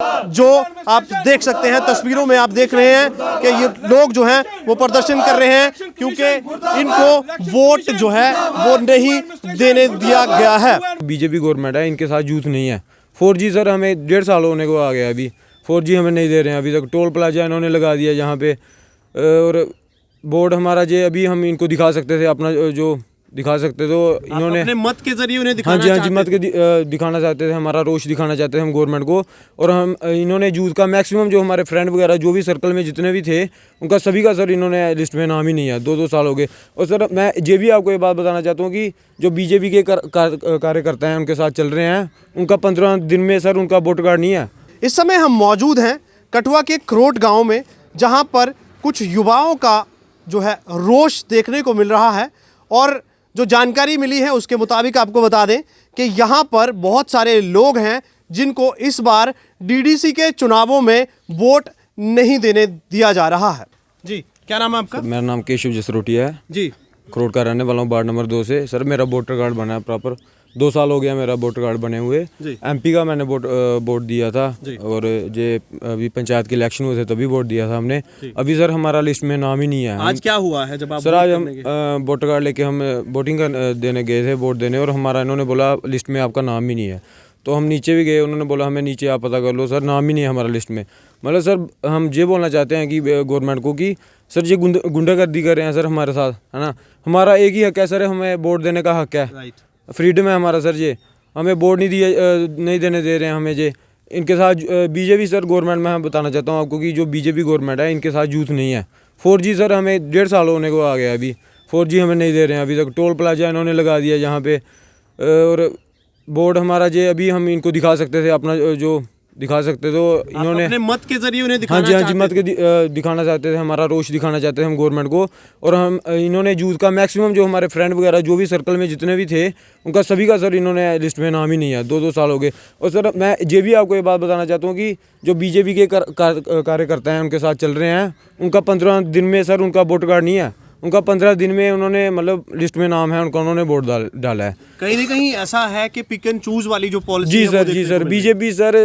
जो आप देख सकते हैं तस्वीरों में, आप देख रहे हैं कि ये लोग जो हैं वो प्रदर्शन कर रहे हैं क्योंकि इनको वोट जो है वो नहीं देने दिया गया है। बीजेपी गवर्नमेंट है, इनके साथ झूठ नहीं है। 4G सर हमें 1.5 साल होने को आ गया, अभी 4G हमें नहीं दे रहे हैं। अभी तक टोल प्लाजा इन्होंने लगा दिया यहाँ पे, और बोर्ड हमारा जो अभी हम इनको दिखा सकते थे अपना जो दिखा सकते तो इन्होंने अपने मत के जरिए उन्हें हाँ दिखाना जी मत के दिखाना चाहते थे, हमारा रोष दिखाना चाहते थे हम गवर्नमेंट को। और हम इन्होंने यूथ का मैक्सिमम जो हमारे फ्रेंड वगैरह जो भी सर्कल में जितने भी थे उनका सभी का सर इन्होंने लिस्ट में नाम ही नहीं है। 2-2 साल हो गए। और सर मैं ये भी आपको ये बात बताना चाहता हूँ कि जो बीजेपी के कार्यकर्ता हैं उनके साथ चल रहे हैं, उनका 15 दिन में सर उनका वोटर कार्ड नहीं है। इस समय हम मौजूद हैं कठुआ के खरोट गांव में, जहां पर कुछ युवाओं का जो है रोष देखने को मिल रहा है। और जो जानकारी मिली है उसके मुताबिक आपको बता दें कि यहाँ पर बहुत सारे लोग हैं जिनको इस बार डीडीसी के चुनावों में वोट नहीं देने दिया जा रहा है। जी, क्या नाम है आपका? मेरा नाम केशव जसरोटिया है जी, खरोट का रहने वाला हूँ, वार्ड नंबर 2 से। सर मेरा वोटर कार्ड बना है प्रॉपर, 2 साल हो गया मेरा वोटर कार्ड बने हुए। MP का मैंने वोट दिया था, और ये अभी पंचायत के इलेक्शन हुए थे तभी वोट दिया था हमने। अभी सर हमारा लिस्ट में नाम ही नहीं है। आज क्या हुआ है जब आप सर आज हम वोटर कार्ड लेके हम वोटिंग देने गए थे, वोट देने, और हमारा इन्होंने बोला लिस्ट में आपका नाम ही नहीं है। तो हम नीचे भी गए, उन्होंने बोला हमें नीचे आप पता कर लो, सर नाम ही नहीं है हमारा लिस्ट में। मतलब सर हम ये बोलना चाहते हैं कि गवर्नमेंट को कि सर ये गुंडागर्दी कर रहे हैं सर हमारे साथ, है ना। हमारा एक ही हक है सर, हमें वोट देने का हक है, फ्रीडम है हमारा सर। ये हमें वोट नहीं देने दे रहे हैं हमें। ये इनके साथ बीजेपी सर गवर्नमेंट में मैं बताना चाहता हूँ आपको कि जो बीजेपी गवर्नमेंट है इनके साथ झूठ नहीं है। 4G सर हमें 1.5 साल होने को आ गया, अभी 4G हमें नहीं दे रहे हैं। अभी तक टोल प्लाजा इन्होंने लगा दिया यहाँ पे, और बोर्ड हमारा ये अभी हम इनको दिखा सकते थे अपना जो दिखा सकते तो इन्होंने अपने मत के जरिए उन्हें हाँ जी मत के दिखाना चाहते थे, हमारा रोष दिखाना चाहते थे हम गवर्नमेंट को। और हम इन्होंने यूथ का मैक्सिमम जो हमारे फ्रेंड वगैरह जो भी सर्कल में जितने भी थे उनका सभी का सर इन्होंने लिस्ट में नाम ही नहीं है। 2-2 साल हो गए। और सर मैं ये भी आपको ये बात बताना चाहता हूँ कि जो बीजेपी के कार्यकर्ता हैं उनके साथ चल रहे हैं, उनका 15 दिन में सर उनका वोटर कार्ड नहीं है। उनका 15 दिन में उन्होंने मतलब लिस्ट में नाम है उनका, उन्होंने वोट डाला है। कहीं ना कहीं ऐसा है कि पिक एंड चूज वाली जो पॉलिसी जी sir BJP sir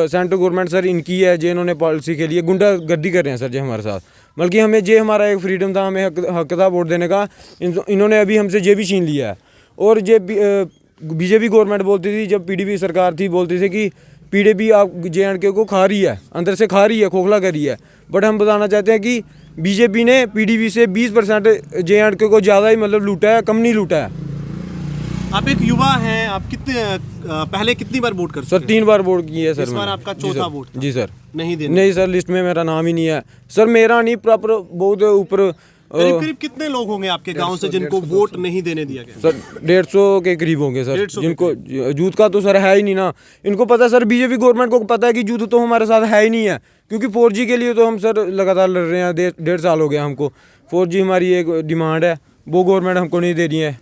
central government sir इनकी है, जो इन्होंने पॉलिसी के लिए गुंडागर्दी कर रहे हैं सर जी हमारे साथ। बल्कि हमें जे हमारा एक फ्रीडम था, हमें हक था वोट देने का, इन्होंने अभी हमसे ये भी छीन लिया है। और ये बीजेपी गवर्नमेंट बोलती थी, जब PDP सरकार थी, बोलती थी कि PDP आप JNK को खा रही है, अंदर से खा रही है, खोखला कर रही है। बट हम बताना चाहते हैं कि बीजेपी ने PDP से 20% JNK को ज़्यादा ही मतलब लूटा है, कम नहीं लूटा है। आप एक युवा हैं, आप पहले कितनी बार वोट कर चुके हैं? सर 3 बार वोट किए सर। इस बार आपका चौथा वोट था? जी सर। नहीं सर लिस्ट में मेरा नाम ही नहीं है सर, मेरा नहीं प्रॉपर बहुत ऊपर। करीब कितने लोग होंगे आपके गांव से जिनको वोट नहीं देने दिया गया? सर 150 के करीब होंगे सर, जिनको यूथ का तो सर है ही नहीं ना। इनको पता सर, बीजेपी गवर्नमेंट को पता है कि यूथ तो हमारे साथ है ही नहीं है, क्योंकि 4G के लिए तो हम सर लगातार लड़ रहे हैं। 1.5 साल हो गया हमको। 4G हमारी एक डिमांड है, वो गवर्नमेंट हमको नहीं दे रही है,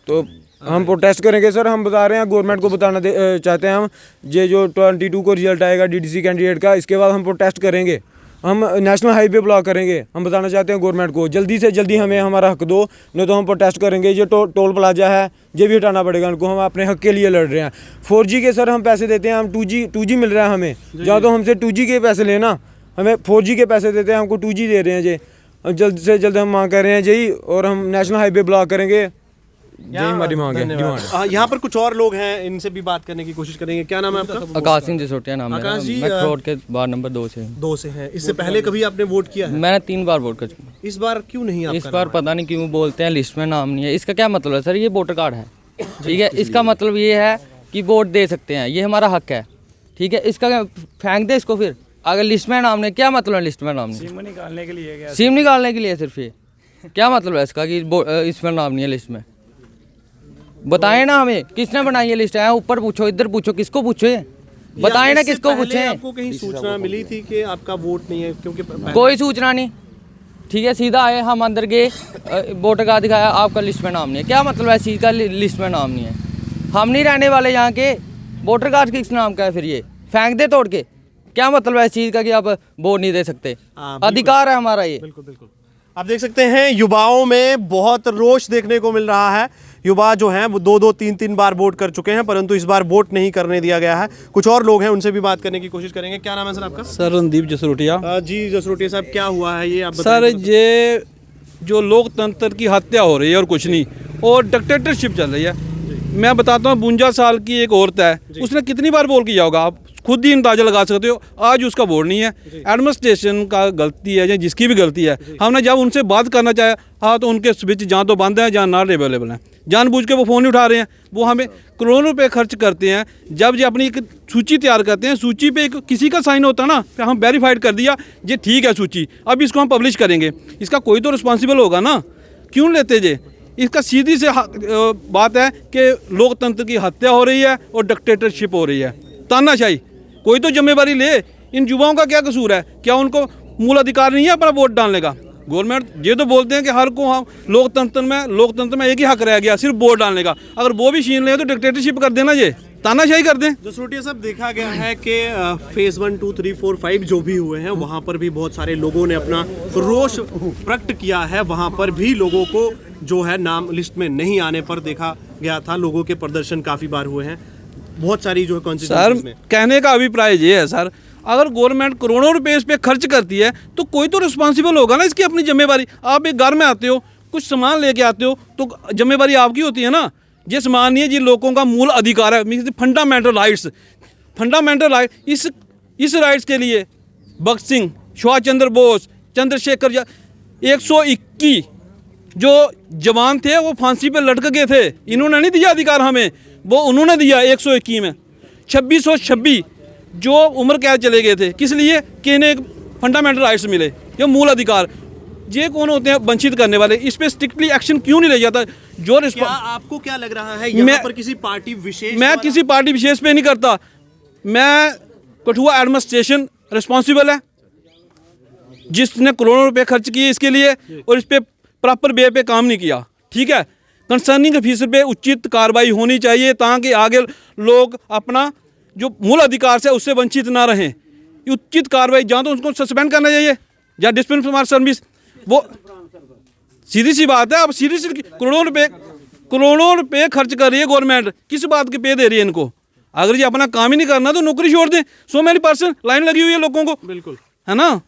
तो हम प्रोटेस्ट करेंगे सर। हम बता रहे हैं गवर्नमेंट को बताना चाहते हैं हम, ये जो 22 को रिजल्ट आएगा DDC कैंडिडेट का, इसके बाद हम प्रोटेस्ट करेंगे, हम नेशनल हाईवे ब्लॉक करेंगे। हम बताना चाहते हैं गवर्नमेंट को जल्दी से जल्दी हमें हमारा हक दो, नहीं तो हम प्रोटेस्ट करेंगे। ये टोल प्लाजा है, ये भी हटाना पड़ेगा उनको। हम अपने हक के लिए लड़ रहे हैं। 4G के सर हम पैसे देते हैं, हम 2G मिल रहा है हमें, या तो हमसे 2G के पैसे लेना, हमें 4G के पैसे देते हैं, हमको 2G दे रहे हैं जी। जल्द से जल्द हम मांग कर रहे हैं जी, और हम नेशनल हाईवे ब्लॉक करेंगे, यही हमारी मांग है, डिमांड। यहाँ पर कुछ और लोग हैं, इनसे भी बात करने की कोशिश करेंगे। क्या नाम है आपका? आकाश सिंह जसरोटिया नाम है। आकाश जी, मैं खरोट के वार्ड नंबर 2 से हैं। इससे पहले कभी आपने वोट किया है? मैंने 3 बार वोट कर चुका। इस बार क्यों नहीं आपका? इस बार पता नहीं क्यों बोलते हैं लिस्ट में नाम नहीं है। इसका क्या मतलब है सर? ये वोटर कार्ड है, ठीक है। इसका मतलब ये है कि वोट दे सकते हैं, ये हमारा हक है, ठीक है। इसका फेंक दे इसको, फिर अगर लिस्ट में नाम नहीं, क्या मतलब है लिस्ट में नाम नहीं? सिम निकालने के लिए सिर्फ, ये क्या मतलब है इसका कि इसमें नाम नहीं है लिस्ट में? बताएं ना हमें, किसने बनाई है लिस्ट? है ऊपर पूछो, इधर पूछो, किसको पूछो? बताएं ना किसको पूछे। आपको कहीं सूचना मिली थी कि आपका वोट नहीं है? क्योंकि कोई सूचना नहीं, ठीक है। सीधा आए, हम अंदर गए, वोटर कार्ड दिखाया, आपका लिस्ट में नाम नहीं है। क्या मतलब है चीज़ का लिस्ट में नाम नहीं है? हम नहीं रहने वाले यहाँ के, वोटर कार्ड किस नाम का है? फिर ये फेंक दे तोड़ के, क्या मतलब है इस चीज़ का कि आप वोट नहीं दे सकते? अधिकार है हमारा ये। बिल्कुल। आप देख सकते हैं युवाओं में बहुत रोष देखने को मिल रहा है युवा जो हैं वो 2-2, 3-3 बार वोट कर चुके हैं, परंतु इस बार वोट नहीं करने दिया गया है। कुछ और लोग हैं, उनसे भी बात करने की कोशिश करेंगे। क्या नाम है सर आपका? सर रणदीप जसरोटिया। जी जसरोटिया साहब, क्या हुआ है ये आप सर बताइए। ये जो लोकतंत्र की हत्या हो रही है और कुछ नहीं, और डिक्टेटरशिप चल रही है। मैं बताता हूँ, 52 साल की एक औरत है, उसने कितनी बार बोल किया होगा, आप खुद ही अंदाजा लगा सकते हो। आज उसका वोट नहीं है, एडमिनिस्ट्रेशन का गलती है या जिसकी भी गलती है। हमने जब उनसे बात करना चाहे, हाँ, तो उनके स्विच जहाँ तो बंद हैं, जहाँ नॉट अवेलेबल हैं। जानबूझ के वो फ़ोन नहीं उठा रहे हैं। वो हमें करोड़ों रुपए खर्च करते हैं। जब ये अपनी एक सूची तैयार करते हैं, सूची पे एक किसी का साइन होता है ना, कि हम वेरीफाइड कर दिया, ये ठीक है सूची, अब इसको हम पब्लिश करेंगे। इसका कोई तो रिस्पॉन्सिबल होगा ना, क्यों लेते जे? इसका सीधी से बात है कि लोकतंत्र की हत्या हो रही है और डिक्टेटरशिप हो रही है, तानाशाही। कोई तो जिम्मेवारी ले। इन युवाओं का क्या कसूर है? क्या उनको मूल अधिकार नहीं है अपना वोट डालने का? गवर्नमेंट ये तो बोलते हैं कि हर को हम लोकतंत्र में एक ही हक रह गया, सिर्फ वोट डालने का। अगर वो भी छीन लें तो डिक्टेटरशिप कर देना, ये तानाशाही कर दें। जसरोटिया साहब, देखा गया है कि फेज 1, 2, 3, 4, 5 जो भी हुए हैं, वहाँ पर भी बहुत सारे लोगों ने अपना रोष प्रकट किया है। वहाँ पर भी लोगों को जो है नाम लिस्ट में नहीं आने पर देखा गया था। लोगों के प्रदर्शन काफ़ी बार हुए हैं, बहुत सारी जो है सर कॉन्स्टिट्यूंसीज में। कहने का अभिप्राय ये है सर, अगर गवर्नमेंट करोड़ों रुपए इस पे खर्च करती है तो कोई तो रिस्पॉन्सिबल होगा ना, इसकी अपनी जिम्मेवारी। आप एक घर में आते हो, कुछ सामान लेके आते हो, तो जिम्मेवारी आपकी होती है ना। ये सामान नहीं है, ये लोगों का मूल अधिकार है, फंडामेंटल राइट्स। फंडामेंटल राइट, इस राइट्स के लिए भगत सिंह, सुभाष चंद्र बोस, चंद्रशेखर 121 जो जवान थे वो फांसी पे लटक गए थे। इन्होंने नहीं दिया अधिकार हमें, वो उन्होंने दिया 121 में। 2626 जो उम्र कैद चले गए थे, किस लिए? कि इन्हें फंडामेंटल राइट्स मिले, ये मूल अधिकार। ये कौन होते हैं वंचित करने वाले? इस पे स्ट्रिक्टली एक्शन क्यों नहीं लिया जाता? जो क्या आपको क्या लग रहा है, यहाँ पर किसी पार्टी विशेष? मैं किसी पार्टी विशेष पे नहीं करता। मैं कठुआ एडमिनिस्ट्रेशन रिस्पॉन्सिबल है, जिसने करोड़ों रुपए खर्च किए इसके लिए, और इस पे प्रॉपर वे पे काम नहीं किया। ठीक है, कंसर्निंग ऑफिसर पे उचित कार्रवाई होनी चाहिए, ताकि आगे लोग अपना जो मूल अधिकार से उससे वंचित ना रहें। उचित कार्रवाई, जहाँ तो उसको सस्पेंड करना चाहिए या डिसिप्लिनरी सर्विस। वो सीधी सी बात है। अब सीधी सी करोड़ों रुपए खर्च कर रही है गवर्नमेंट, किस बात के पे दे रही है इनको? अगर ये अपना काम ही नहीं करना तो नौकरी छोड़ दें। सो मेनी पर्सन लाइन लगी हुई है लोगों को, बिल्कुल, है ना।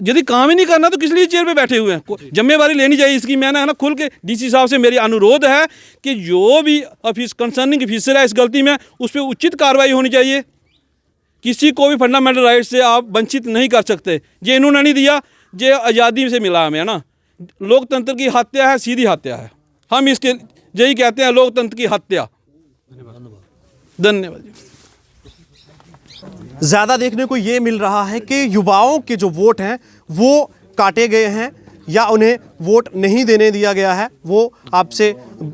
यदि काम ही नहीं करना तो किस लिए चेयर पे बैठे हुए हैं? जिम्मेवारी लेनी चाहिए इसकी। मैंने है ना खुल के डीसी साहब से मेरी अनुरोध है कि जो भी ऑफिस कंसर्निंग ऑफिसर है इस गलती में, उस पर उचित कार्रवाई होनी चाहिए। किसी को भी फंडामेंटल राइट से आप वंचित नहीं कर सकते। ये इन्होंने नहीं दिया, ये आज़ादी से मिला हमें, है ना। लोकतंत्र की हत्या है, सीधी हत्या है। हम इसके यही कहते हैं, लोकतंत्र की हत्या। धन्यवाद। ज़्यादा देखने को ये मिल रहा है कि युवाओं के जो वोट हैं वो काटे गए हैं या उन्हें वोट नहीं देने दिया गया है। वो आपसे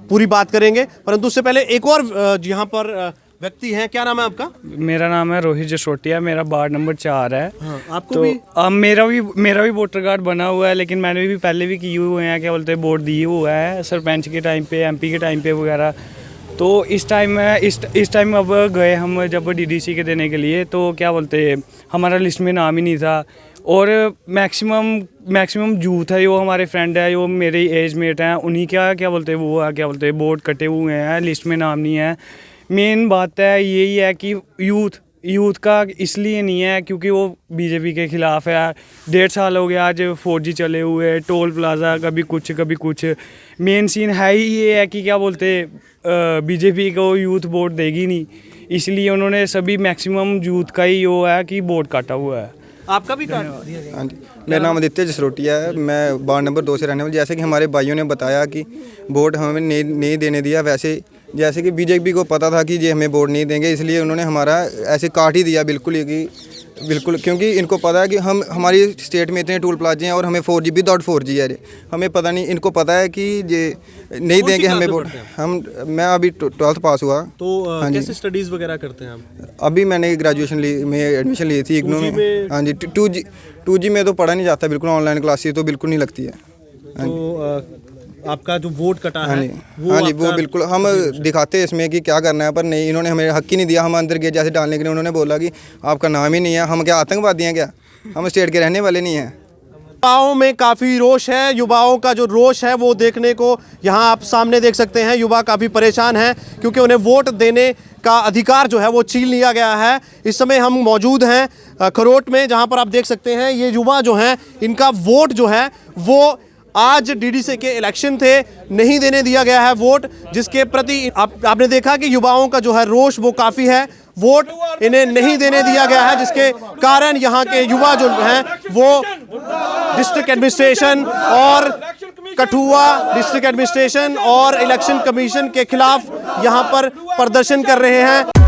पूरी बात करेंगे, परंतु उससे पहले एक और यहाँ पर व्यक्ति हैं। क्या नाम है आपका? मेरा नाम है रोहित जसरोटिया, मेरा वार्ड नंबर 4 है। हाँ, आपको तो भी? मेरा भी वोटर कार्ड बना हुआ है, लेकिन मैंने भी पहले भी किए हुए हैं, क्या बोलते हैं, वोट दिए हुआ है सरपंच के टाइम पे, एमपी के टाइम पे वगैरह। तो इस टाइम अब गए हम जब डीडीसी के देने के लिए, तो क्या बोलते हैं, हमारा लिस्ट में नाम ही नहीं था। और मैक्सिमम यूथ है, जो हमारे फ्रेंड है, जो मेरे एज मेट हैं, उन्हीं क्या बोलते हैं, वो क्या बोलते हैं, वोट कटे हुए हैं, लिस्ट में नाम नहीं है। मेन बात है यही है कि यूथ का इसलिए नहीं है क्योंकि वो बीजेपी के ख़िलाफ़ है। 1.5 साल हो गया आज 4G चले हुए, टोल प्लाज़ा, कभी कुछ। मेन सीन है ही ये है कि क्या बोलते, बीजेपी को यूथ वोट देगी नहीं, इसलिए उन्होंने सभी मैक्सिमम यूथ का ही वो है कि वोट काटा हुआ है। आपका भी काट दिया? हाँ जी, मेरा नाम आदित्य जसरोटिया है, मैं वार्ड नंबर 2 से रहने वाला। जैसे कि हमारे भाइयों ने बताया कि वोट हमें नहीं देने दिया, वैसे जैसे कि बीजेपी को पता था कि ये हमें वोट नहीं देंगे, इसलिए उन्होंने हमारा ऐसे काट ही दिया बिल्कुल, क्योंकि इनको पता है कि हमारी स्टेट में इतने टोल प्लाजे हैं और हमें 4G विदाउट 4G है। हमें पता नहीं, इनको पता है कि ये नहीं देंगे हमें वोट। मैं अभी 12th पास हुआ। तो हाँ जी, कैसे स्टडीज़ वगैरह करते हैं आप? अभी मैंने ग्रेजुएशन में एडमिशन ली थी इग्नू में। हाँ जी, 2G में तो पढ़ा नहीं जाता बिल्कुल, ऑनलाइन क्लासेस तो बिल्कुल नहीं लगती है। तो आपका जो वोट कटा है, हाँ जी, वो बिल्कुल हम दिखाते हैं इसमें कि क्या करना है, पर नहीं, इन्होंने हमें हक ही नहीं दिया। हम अंदर गए जैसे डालने के लिए, उन्होंने बोला कि आपका नाम ही नहीं है। हम क्या आतंकवादी हैं क्या? हम स्टेट के रहने वाले नहीं हैं। युवाओं में काफ़ी रोष है। युवाओं का जो रोष है वो देखने को यहाँ आप सामने देख सकते हैं। युवा काफ़ी परेशान हैं क्योंकि उन्हें वोट देने का अधिकार जो है वो छीन लिया गया है। इस समय हम मौजूद हैं खरोट में, जहाँ पर आप देख सकते हैं ये युवा जो हैं इनका वोट जो है वो आज डीडीसी के इलेक्शन थे, नहीं देने दिया गया है वोट, जिसके प्रति आपने देखा कि युवाओं का जो है रोष वो काफ़ी है। वोट इन्हें नहीं देने दिया गया है, जिसके कारण यहाँ के युवा जो हैं वो डिस्ट्रिक्ट एडमिनिस्ट्रेशन और कठुआ डिस्ट्रिक्ट एडमिनिस्ट्रेशन और इलेक्शन कमीशन के खिलाफ यहाँ पर प्रदर्शन कर रहे हैं।